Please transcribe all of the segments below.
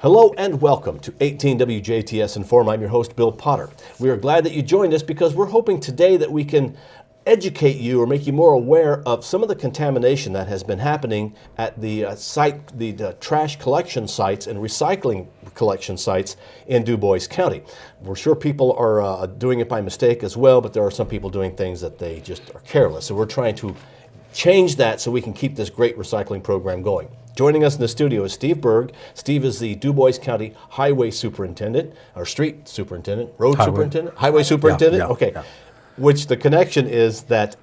Hello and welcome to 18 WJTS in.form. I'm your host, Bill Potter. We are glad that you joined us because we're hoping today that we can educate you or make you more aware of some of the contamination that has been happening at the the trash collection sites and recycling collection sites in Dubois County. We're sure people are doing it by mistake as well, but there are some people doing things that they just are careless. So we're trying to change that so we can keep this great recycling program going. Joining us in the studio is Steve Berg. Steve is the Dubois County Highway Superintendent, or Street Superintendent, Road Superintendent, Highway Superintendent. Yeah, okay. Yeah. Which the connection is that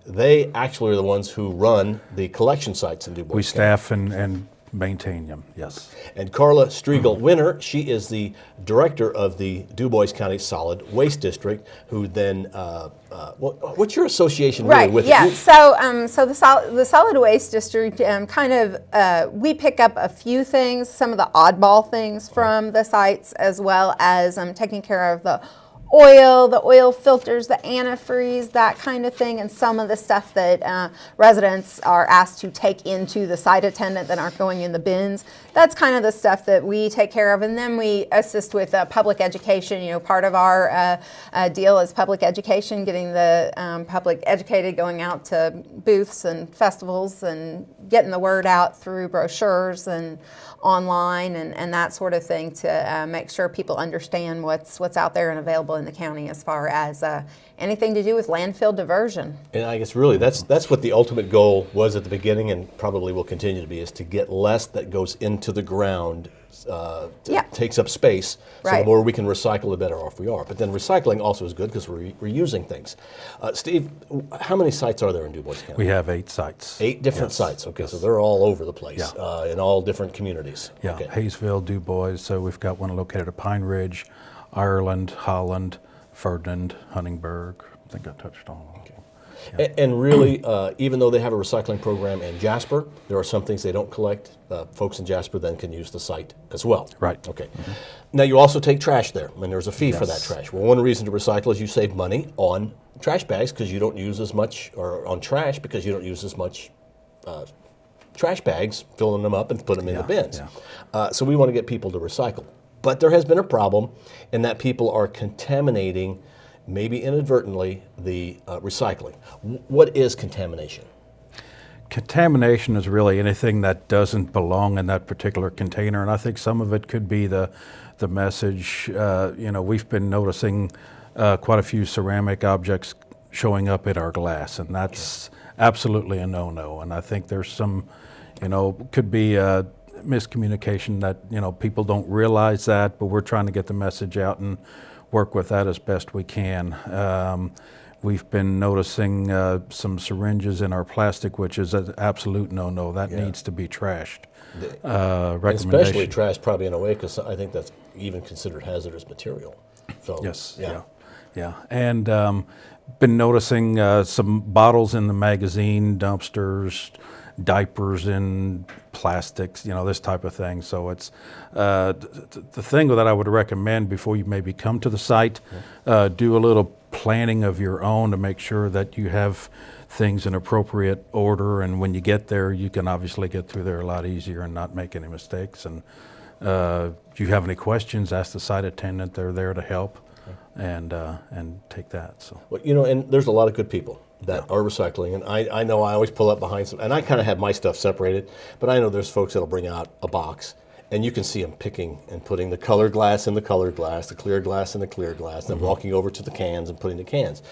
they actually are the ones who run the collection sites in Dubois County. We staff and maintain them, yes. And Carla Striegel-Winner, she is the director of the Dubois County Solid Waste District, who then, what's your association really with yeah. it? So the Solid Waste District we pick up a few things, some of the oddball things from the sites, as well as taking care of the oil filters, the antifreeze, that kind of thing, and some of the stuff that residents are asked to take into the site attendant that aren't going in the bins. That's kind of the stuff that we take care of, and then we assist with public education. You know, part of our deal is public education, getting the public educated, going out to booths and festivals and getting the word out through brochures and online and that sort of thing to make sure people understand what's out there and available in the county as far as anything to do with landfill diversion. And I guess really that's what the ultimate goal was at the beginning, and probably will continue to be, is to get less that goes into the ground, takes up space. So the more we can recycle, the better off we are. But then recycling also is good because we're reusing things. Steve, how many sites are there in Dubois County? We have 8 sites. 8 different sites. Okay, so they're all over the place, in all different communities. Yeah, okay. Hayesville, Dubois, so we've got one located at Pine Ridge, Ireland, Holland, Ferdinand, Huntingburg. I think I touched on all of them. Yeah. And really, even though they have a recycling program in Jasper, there are some things they don't collect. Folks in Jasper then can use the site as well. Right. Okay. Mm-hmm. Now, you also take trash there, and there's a fee for that trash. Well, one reason to recycle is you save money on trash bags because you don't use as much, or on trash because you don't use as much trash bags, filling them up and put them in the bins. Yeah. So we want to get people to recycle. But there has been a problem in that people are contaminating, maybe inadvertently, the recycling. What is contamination? Contamination is really anything that doesn't belong in that particular container, and I think some of it could be the message. We've been noticing quite a few ceramic objects showing up in our glass, and that's absolutely a no-no. And I think there's some, could be miscommunication that people don't realize that, but we're trying to get the message out and work with that as best we can. We've been noticing some syringes in our plastic, which is an absolute no-no. That needs to be trashed. Especially trashed probably in a way, because I think that's even considered hazardous material. So, yes, yeah. And been noticing some bottles in the magazine, dumpsters, diapers in plastics, this type of thing. So it's the thing that I would recommend before you maybe come to the site, do a little planning of your own to make sure that you have things in appropriate order, and when you get there you can obviously get through there a lot easier and not make any mistakes. And if you have any questions, ask the site attendant. They're there to help and take that. So, well, and there's a lot of good people that are recycling, and I know I always pull up behind some, and I kind of have my stuff separated, but I know there's folks that'll bring out a box, and you can see them picking and putting the colored glass in the colored glass, the clear glass in the clear glass, then walking over to the cans and putting the cans.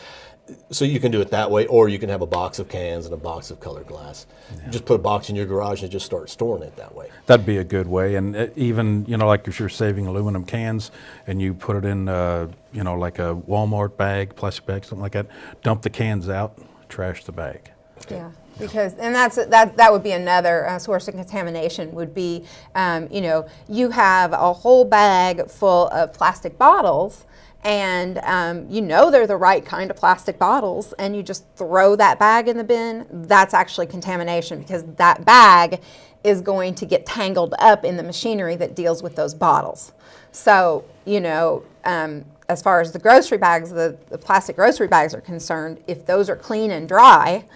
So you can do it that way, or you can have a box of cans and a box of colored glass. Yeah. Just put a box in your garage and just start storing it that way. That'd be a good way. And even, like if you're saving aluminum cans and you put it in, like a Walmart bag, plastic bag, something like that, dump the cans out, trash the bag. Yeah. Because, and that would be another source of contamination, would be, you have a whole bag full of plastic bottles, and they're the right kind of plastic bottles, and you just throw that bag in the bin. That's actually contamination, because that bag is going to get tangled up in the machinery that deals with those bottles. So, as far as the grocery bags, the plastic grocery bags are concerned, if those are clean and dry,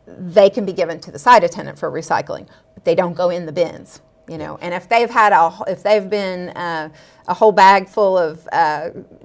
they can be given to the site attendant for recycling, but they don't go in the bins. You know, and if they've had if they've been a whole bag full of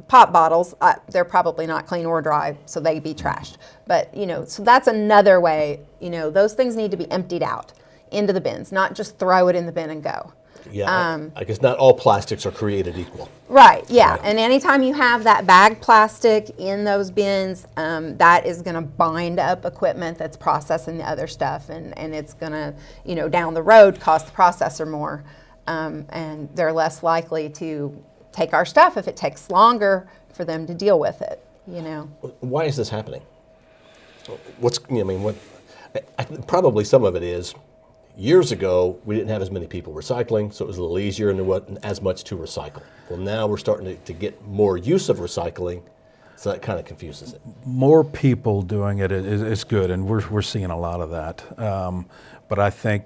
pop bottles, they're probably not clean or dry, so they'd be trashed. But you know, so that's another way. You know, those things need to be emptied out into the bins, not just throw it in the bin and go. Yeah, I guess not all plastics are created equal. Right, yeah. And anytime you have that bag plastic in those bins, that is going to bind up equipment that's processing the other stuff, and it's going to, you know, down the road cost the processor more, and they're less likely to take our stuff if it takes longer for them to deal with it, you know. Why is this happening? Probably some of it is, years ago, we didn't have as many people recycling, so it was a little easier and there wasn't as much to recycle. Well, now we're starting to get more use of recycling, so that kind of confuses it. More people doing it is good, and we're seeing a lot of that. But I think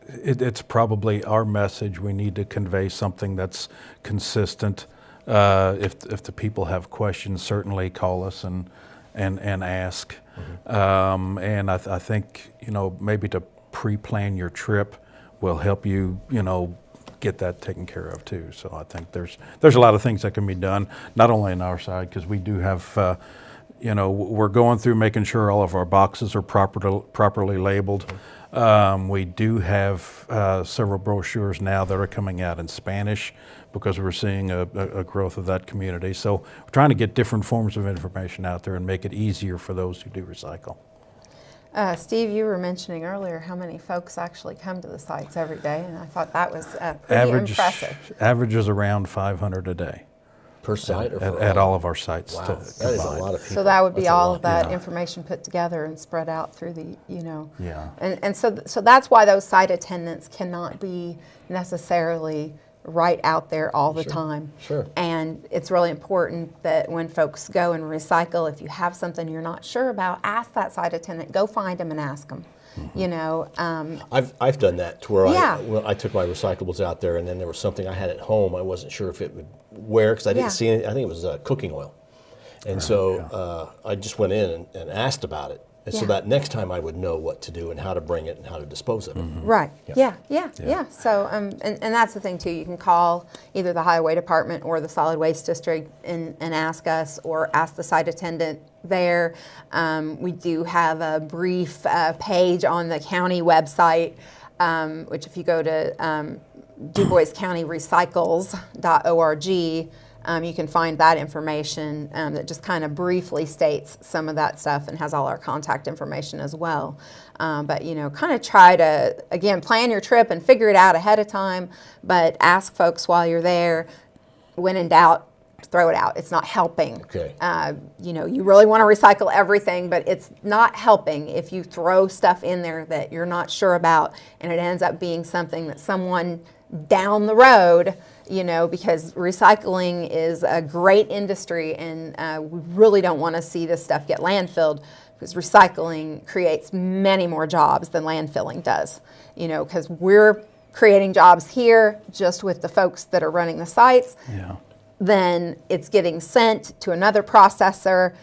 it's probably our message. We need to convey something that's consistent. If the people have questions, certainly call us and ask. Mm-hmm. And I think, you know, maybe to pre-plan your trip will help you, you know, get that taken care of too. So I think there's a lot of things that can be done, not only on our side, because we do have, you know, we're going through making sure all of our boxes are properly labeled. We do have several brochures now that are coming out in Spanish because we're seeing a growth of that community. So we're trying to get different forms of information out there and make it easier for those who do recycle. Steve, you were mentioning earlier how many folks actually come to the sites every day, and I thought that was pretty impressive. Average is around 500 a day. Per site? At all of our sites. Wow, that is a lot of people. So that would be all of that information put together and spread out through the, you know. Yeah. And so that's why those site attendants cannot be necessarily right out there all the time. Sure. And it's really important that when folks go and recycle, if you have something you're not sure about, ask that site attendant. Go find them and ask them. Mm-hmm. You know. I've done that to where I took my recyclables out there, and then there was something I had at home. I wasn't sure if it would wear because I didn't see it. I think it was cooking oil, and I just went in and asked about it. And so that next time I would know what to do and how to bring it and how to dispose of it. Mm-hmm. Right. Yeah. So, and that's the thing too. You can call either the highway department or the solid waste district and ask us, or ask the site attendant there. We do have a brief page on the county website, which if you go to Dubois County Recycles.org, you can find that information that just kind of briefly states some of that stuff and has all our contact information as well. But, you know, kind of try to, again, plan your trip and figure it out ahead of time, but ask folks while you're there. When in doubt, throw it out. It's not helping. Okay. You know, you really want to recycle everything, but it's not helping if you throw stuff in there that you're not sure about and it ends up being something that someone down the road, you know, because recycling is a great industry, and we really don't want to see this stuff get landfilled, because recycling creates many more jobs than landfilling does, you know, because we're creating jobs here just with the folks that are running the sites. Yeah. Then it's getting sent to another processor,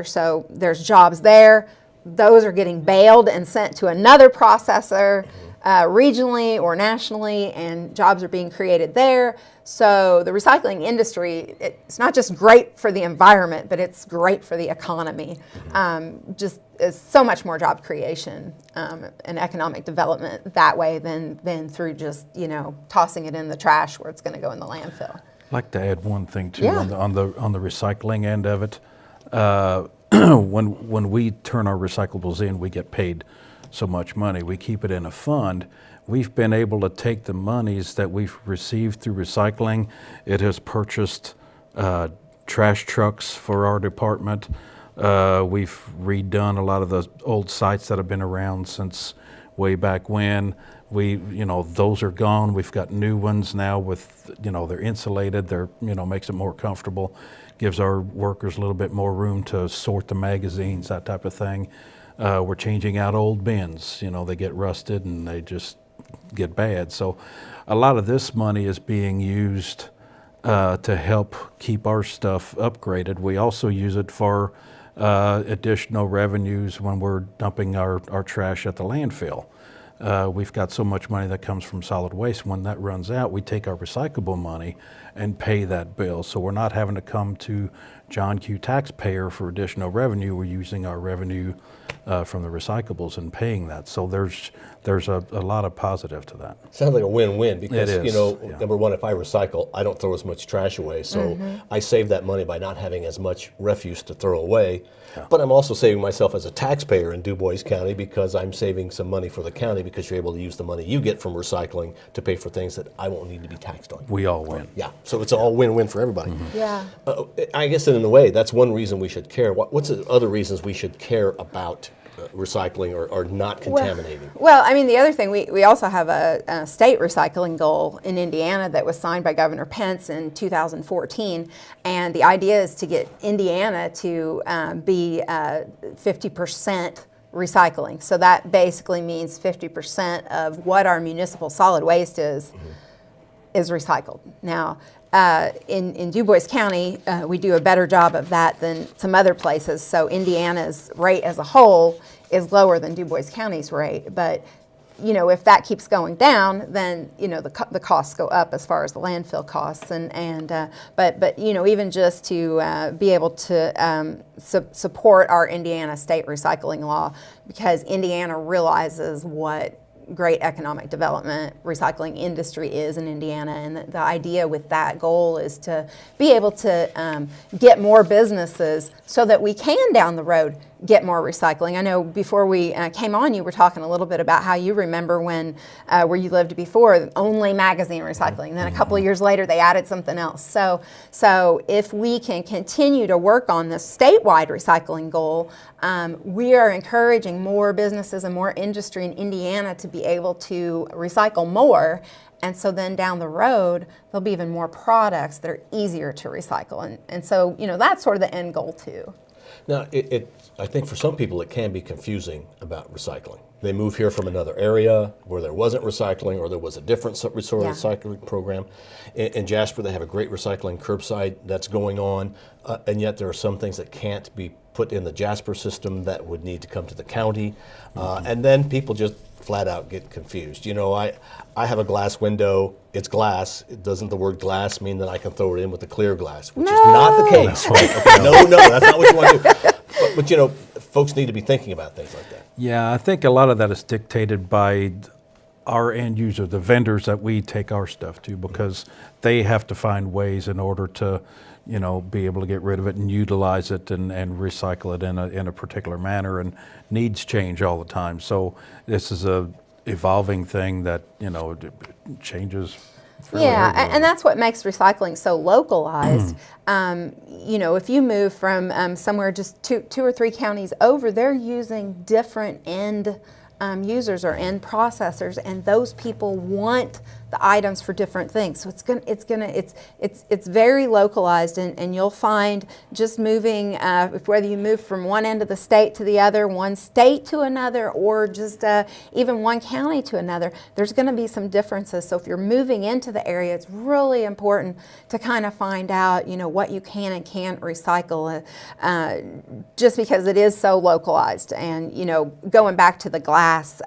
so there's jobs there. Those are getting baled and sent to another processor, regionally or nationally, and jobs are being created there. So the recycling industry, it's not just great for the environment, but it's great for the economy. Just is so much more job creation and economic development that way than through just, you know, tossing it in the trash where it's going to go in the landfill. I'd like to add one thing too on the recycling end of it. When we turn our recyclables in, we get paid so much money. We keep it in a fund. We've been able to take the monies that we've received through recycling. It has purchased trash trucks for our department. We've redone a lot of the old sites that have been around since way back when. Those are gone. We've got new ones now with, they're insulated. They're, makes it more comfortable. Gives our workers a little bit more room to sort the magazines, that type of thing. We're changing out old bins. They get rusted and they just get bad. So a lot of this money is being used to help keep our stuff upgraded. We also use it for additional revenues when we're dumping our trash at the landfill. we've got so much money that comes from solid waste. When that runs out, we take our recyclable money and pay that bill. So we're not having to come to John Q. taxpayer for additional revenue. We're using our revenue from the recyclables and paying that. So there's a lot of positive to that. Sounds like a win-win because, It is, yeah. number one, if I recycle, I don't throw as much trash away. So I save that money by not having as much refuse to throw away. Yeah. But I'm also saving myself as a taxpayer in Dubois County because I'm saving some money for the county because you're able to use the money you get from recycling to pay for things that I won't need to be taxed on. We all win. Yeah, so it's all win-win for everybody. Yeah. I guess in a way, that's one reason we should care. What's the other reasons we should care about recycling or not contaminating? Well, I mean, the other thing, we also have a state recycling goal in Indiana that was signed by Governor Pence in 2014, and the idea is to get Indiana to be 50% recycling. So that basically means 50% of what our municipal solid waste is recycled. Now, in Dubois County, we do a better job of that than some other places. So Indiana's rate as a whole is lower than Dubois County's rate. But, you know, if that keeps going down, then, you know, the costs go up as far as the landfill costs. But you know, even just to be able to support our Indiana state recycling law, because Indiana realizes what great economic development recycling industry is in Indiana, and the idea with that goal is to be able to get more businesses so that we can down the road get more recycling. I know before we came on, you were talking a little bit about how you remember when where you lived before, only magazine recycling. Then a couple of years later, they added something else. So if we can continue to work on this statewide recycling goal, we are encouraging more businesses and more industry in Indiana to be able to recycle more. And so then down the road, there'll be even more products that are easier to recycle. And so, you know, that's sort of the end goal too. Now, I think for some people it can be confusing about recycling. They move here from another area where there wasn't recycling or there was a different sort of recycling program. In Jasper, they have a great recycling curbside that's going on, and yet there are some things that can't be put in the Jasper system that would need to come to the county. And then people just flat out get confused. You know, I have a glass window, it's glass. Doesn't the word glass mean that I can throw it in with a clear glass, which is not the case. Okay, no, that's not what you want to do. But you know, folks need to be thinking about things like that. Yeah, I think a lot of that is dictated by our end user, the vendors that we take our stuff to, because they have to find ways in order to, you know, be able to get rid of it and utilize it and recycle it in a particular manner, and needs change all the time. So this is a evolving thing that, you know, changes. And that's what makes recycling so localized. You know, if you move from somewhere just two or three counties over, they're using different end users or end processors, and those people want the items for different things. So it's very localized, and you'll find just moving, whether you move from one end of the state to the other, one state to another, or just even one county to another, there's going to be some differences. So if you're moving into the area, it's really important to kind of find out, you know, what you can and can't recycle, just because it is so localized. And, you know, going back to the glass,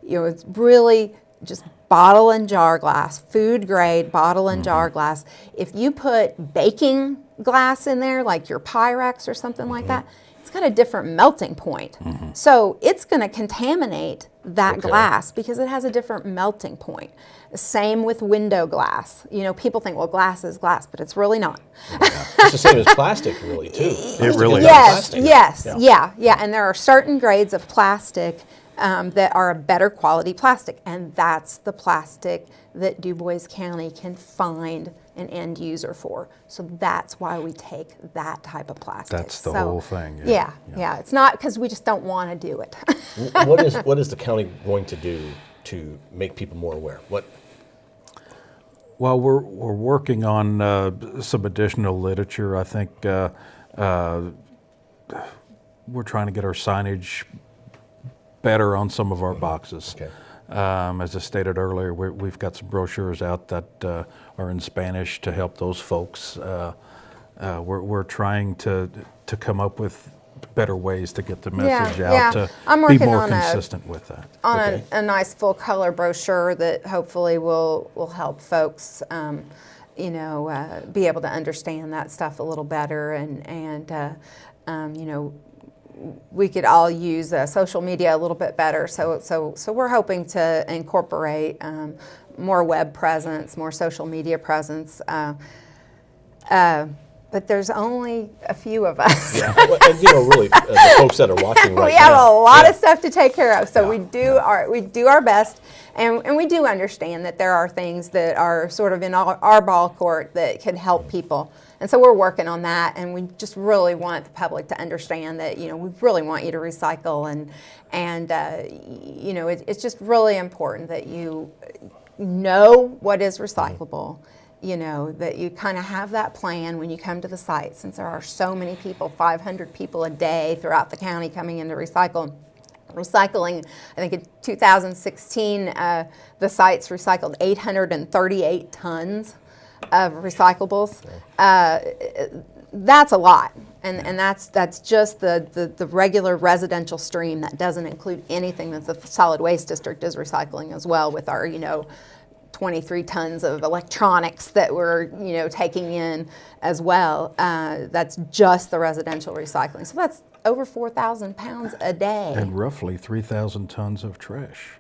you know, it's really just bottle and jar glass, food grade bottle and jar glass. If you put baking glass in there, like your Pyrex or something like that, it's got a different melting point. So it's going to contaminate that glass because it has a different melting point. Same with window glass. You know, people think, well, glass is glass, but it's really not. It's the same as plastic, really, too. It really is. is. Yes. And there are certain grades of plastic that are a better quality plastic, and that's the plastic that Dubois County can find an end user for. So that's why we take that type of plastic. That's the whole thing. Yeah. It's not because we just don't want to do it. What is the county going to do to make people more aware? Well, we're working on some additional literature. I think we're trying to get our signage better on some of our boxes. As I stated earlier, we've got some brochures out that are in Spanish to help those folks. We're trying to come up with better ways to get the message Yeah, out to I'm be working more on consistent with that. Okay. a nice full color brochure that hopefully will help folks, be able to understand that stuff a little better, and we could all use social media a little bit better. So we're hoping to incorporate more web presence, more social media presence. But there's only a few of us. Yeah. Well, and really, the folks that are watching right now. We have a lot yeah. of stuff to take care of, so Yeah. we do our best, and we do understand that there are things that are sort of in our ball court that can help people, and so we're working on that, and we just really want the public to understand that we really want you to recycle, and it's just really important that you know what is recyclable. That you kind of have that plan when you come to the site, since there are so many people, 500 people a day throughout the county coming in to recycle. Recycling, I think in 2016, the sites recycled 838 tons of recyclables. That's a lot, and that's just the regular residential stream. That doesn't include anything that the solid waste district is recycling as well, with our 23 tons of electronics that we're taking in as well. That's just the residential recycling. So that's over 4,000 pounds a day. And roughly 3,000 tons of trash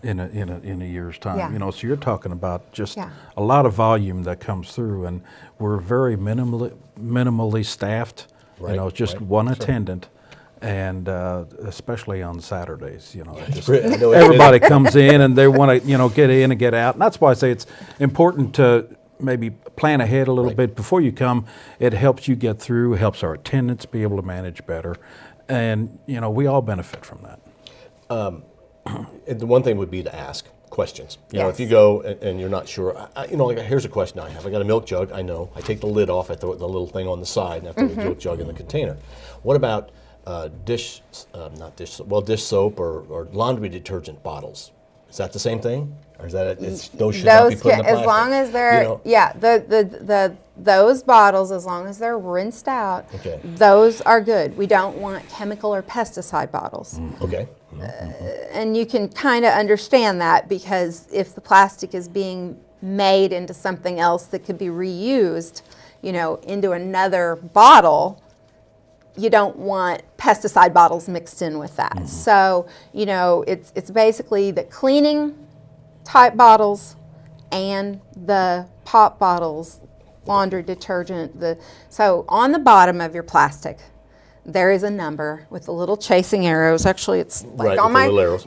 in a year's time. Yeah. So you're talking about just Yeah. a lot of volume that comes through, and we're very minimally staffed. Right, It's just right. one Sure. attendant. And especially on Saturdays, Everybody everybody comes in and they want to, get in and get out. And that's why I say it's important to maybe plan ahead a little Right. bit before you come. It helps you get through, helps our attendants be able to manage better. And, we all benefit from that. And the one thing would be to ask questions. Yes. If you go and you're not sure, here's a question I have. I got a milk jug. I know. I take the lid off. I throw the little thing on the side, and I throw the milk jug in the container. What about dish soap or laundry detergent bottles? Is that the same thing, or is that those should not be put in the plastic? As long as they're those bottles, as long as they're rinsed out, Okay. those are good. We don't want chemical or pesticide bottles. Okay. And you can kind of understand that, because if the plastic is being made into something else that could be reused, into another bottle, you don't want pesticide bottles mixed in with that. Mm-hmm. So, it's basically the cleaning type bottles and the pop bottles, laundry detergent. So on the bottom of your plastic, there is a number with the little chasing arrows. Actually, it's like Right, on with my the little arrows.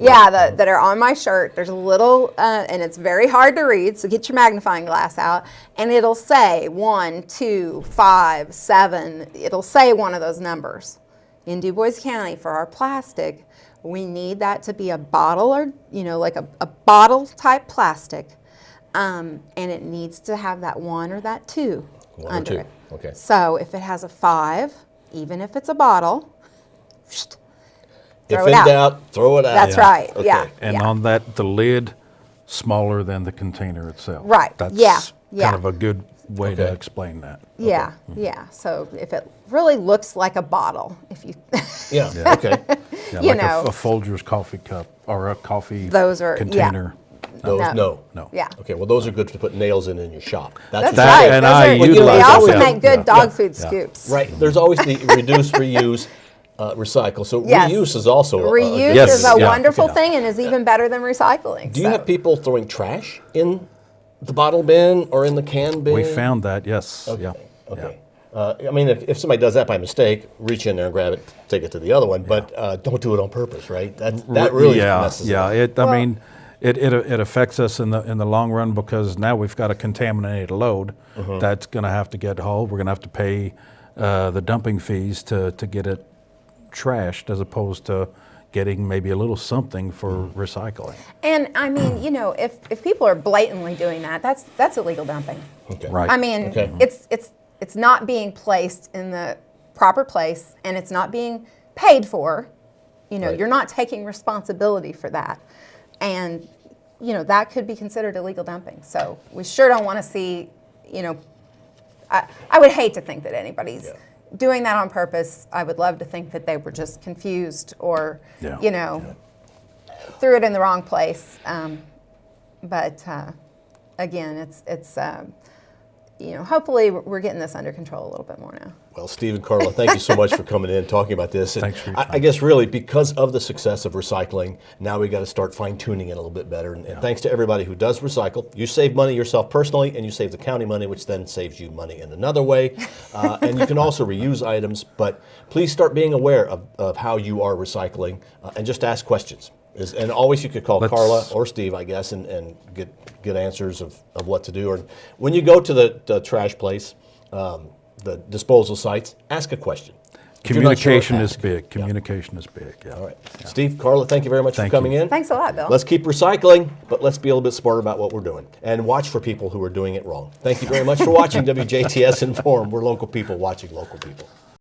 that are on my shirt. There's a little, and it's very hard to read. So get your magnifying glass out, and it'll say 1, 2, 5, 7. It'll say one of those numbers. In Dubois County, for our plastic, we need that to be a bottle, or like a bottle type plastic, and it needs to have that 1 or that 2 1 or under 2. it. Okay. So if it has a 5, even if it's a bottle, If throw in it out. doubt, throw it out. That's right. Okay. Yeah. And yeah. on that, the lid smaller than the container itself. Right, That's yeah, yeah. kind of a good way to Okay. explain that. Yeah, yeah. So if it really looks like a bottle, if you, Yeah. Okay. Yeah, You like know. a Folgers coffee cup or a coffee Those are- yeah. container. Those, No. No. yeah. Okay. Well, those are good to put nails in your shop. That's That- right. and Those I are, utilize they also those. make good Yeah. dog food Yeah. scoops. Right. There's always the reduce, reuse, recycle. So Yes. reuse is also a Reuse Yes, is a yeah. wonderful Yeah. thing, and is even better than recycling. Do you so. have people throwing trash in the bottle bin or in the can bin? We found that, yes. Okay. Yeah. Okay. I mean, if somebody does that by mistake, reach in there and grab it, take it to the other one, but don't do it on purpose, right? That really messes it up. I mean, it affects us in the long run, because now we've got a contaminated load that's going to have to get hauled. We're going to have to pay the dumping fees to get it trashed, as opposed to getting maybe a little something for recycling. And I mean, if people are blatantly doing that, that's illegal dumping. Okay. Right. I mean, Okay. it's not being placed in the proper place, and it's not being paid for. Right. You're not taking responsibility for that, and that could be considered illegal dumping. So we sure don't want to see. I would hate to think that anybody's doing that on purpose. I would love to think that they were just confused or, Yeah. you know, threw it in the wrong place. But again, it's you know, hopefully we're getting this under control a little bit more now. Well, Steve and Carla, thank you so much for coming in and talking about this. And Thanks for your I time. guess really because of the success of recycling, now we got to start fine-tuning it a little bit better. And thanks to everybody who does recycle. You save money yourself personally, and you save the county money, which then saves you money in another way. And you can also reuse items, but please start being aware of how you are recycling and just ask questions. And always you could call Carla or Steve, I guess, and get answers of what to do. Or when you go to the trash place, the disposal sites, ask a question. If you're not sure, Communication is ask. big. Communication is big. Yeah. All right. Steve, Carla, thank you very much for Thank coming you. in. Thanks a lot, Bill. Let's keep recycling, but let's be a little bit smarter about what we're doing. And watch for people who are doing it wrong. Thank you very much for watching WJTS in.form. We're local people watching local people.